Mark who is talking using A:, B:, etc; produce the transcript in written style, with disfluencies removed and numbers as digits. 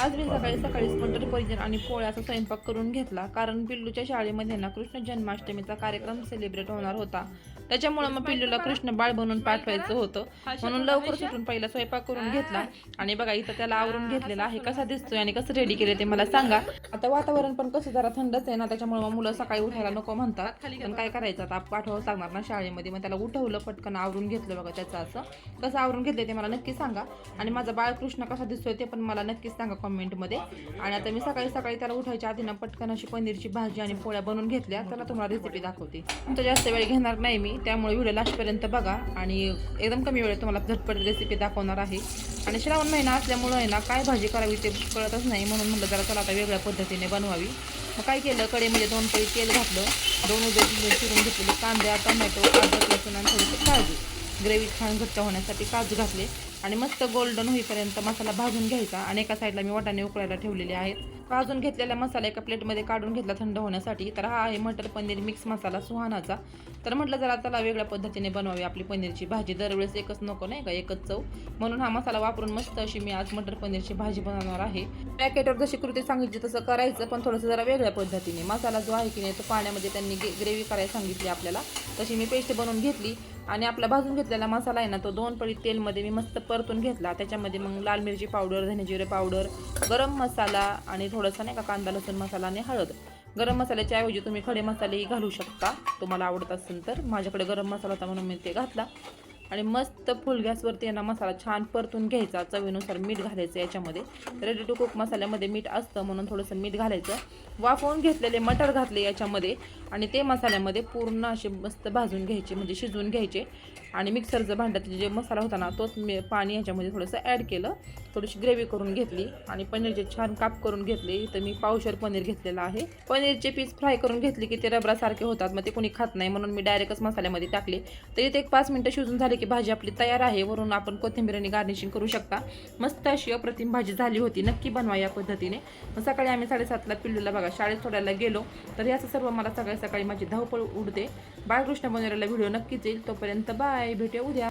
A: आज मी सकाळी सकाळीच मटर पनीर आणि पोळ्याचा स्वयंपाक करून घेतला, कारण पिल्लूच्या शाळेमध्ये ना कृष्ण जन्माष्टमीचा कार्यक्रम सेलिब्रेट होणार होता. त्याच्यामुळे मग पिल्लूला कृष्ण बाळ बनवून पाठवायचं होतं, म्हणून लवकर सुटून पहिला स्वयंपाक करून घेतला. आणि बघा इथं त्याला आवरून घेतलेला आहे. कसा दिसतोय आणि कसं रेडी केले ते मला सांगा. आता वातावरण पण कसं जरा थंडच आहे ना, त्याच्यामुळे मग मुलं सकाळी उठायला नको म्हणतात, पण काय करायचं आता, पाठवावंच लागणार ना शाळेमध्ये. मग त्याला उठवलं, पटकन आवरून घेतलं. बघा त्याचं असं कसं आवरून घेतलं ते मला नक्की सांगा. आणि माझा बाळकृष्ण कसा दिसतोय ते पण मला नक्कीच सांगा कमेंटमध्ये. आणि आता मी सकाळी सकाळी त्याला उठायच्या आधी ना पटकन अशी पनीरची भाजी आणि पोळ्या बनवून घेतल्या. त्याला तुम्हाला रेसिपी दाखवते. तर जास्त वेळ घेणार नाही मी, त्यामुळे व्हिडिओ लास्टपर्यंत बघा. आणि एकदम कमी वेळेत तुम्हाला झटपट रेसिपी दाखवणार आहे. आणि श्रावण महिना असल्यामुळं आहे ना काय भाजी करावी ते कळतच नाही, म्हणून म्हटलं जरा चला आता वेगळ्या पद्धतीने बनवावी. मग काय केलं, कढईमध्ये 2 पळी तेल घातलं, 2 उभे चिरून घेतलेले कांदा, टोमॅटो, अद्रक, लसूण आणि थोडीशी काजू, ग्रेव्ही छान घट्ट होण्यासाठी काजू घातले. आणि मस्त गोल्डन होईपर्यंत मसाला भाजून घ्यायचा. आणि एका साईडला मी वाटाणे उकळायला ठेवलेले आहेत. भाजून घेतलेला मसाला एका प्लेटमध्ये काढून घेतला थंड होण्यासाठी. तर हा आहे मटर पनीर मिक्स मसाला सुहानाचा. तर म्हटलं जरा त्याला वेगळ्या पद्धतीने बनवावी आपली पनीरची भाजी, दरवेळेस एकच नको नाही का, एकच चव, म्हणून हा मसाला वापरून मस्त अशी मी आज मटर पनीरची भाजी बनवणार आहे. पॅकेटवर जशी कृती सांगितली तसं करायचं, पण थोडंसं जरा वेगळ्या पद्धतीने. मसाला जो आहे की नाही तो पाण्यामध्ये त्यांनी ग्रेव्ही करायला सांगितली आपल्याला, तशी मी पेस्ट बनवून घेतली. आणि आपला भाजून घेतलेला मसाला आहे ना तो 2 पळी तेलमध्ये मी मस्त परतून घेतला. त्याच्यामध्ये मग लाल मिरची पावडर, धने जिरे पावडर, गरम मसाला आणि थोडासा नाही का कांदा लसूण मसाला आणि हळद. गरम मसाल्याच्या ऐवजी तुम्ही खडे मसालेही घालू शकता, तुम्हाला आवडत असेल तर. माझ्याकडे गरम मसाला होता म्हणून मी ते घातला. आणि मस्त फुल गॅसवरती यांना मसाला छान परतून घ्यायचा. चवीनुसार मीठ घालायचं याच्यामध्ये. रेडी टू कुक मसाल्यामध्ये मीठ असतं म्हणून थोडंसं मीठ घालायचं. वाफवून घेतलेले मटर घातले याच्यामध्ये आणि ते मसाल्यामध्ये पूर्ण असे मस्त भाजून घ्यायचे, म्हणजे शिजवून घ्यायचे. आणि मिक्सरचं भांड्यात जे मसाला होता ना तोच पाणी ह्याच्यामध्ये थोडंसं ॲड केलं, थोडीशी ग्रेव्ही करून घेतली. आणि पनीरचे छान काप करून घेतले. तर मी पावशर पनीर घेतलेलं आहे. पनीरचे पीस फ्राय करून घेतले की ते रबरासारखे होतात, मग ते कोणी खात नाही, म्हणून मी डायरेक्टच मसाल्यामध्ये टाकले. तर इथे एक 5 मिनिटं शिजून झाले की भाजी आपली तयार आहे. वरून आपण कोथिंबीर आणि गार्निशिंग करू शकता. मस्त अशी अप्रतिम भाजी झाली होती. नक्की बनवा या पद्धतीने. मग सकाळी आम्ही 7:30ला पिल्लूला बघा शाळेत सोडायला गेलो. तर याचं सर्व मला सकाळी सकाळी माझी धावपळ उडते. बाळकृष्ण बनवलेला व्हिडिओ नक्कीच येईल. तोपर्यंत बाय, भेटूया उद्या.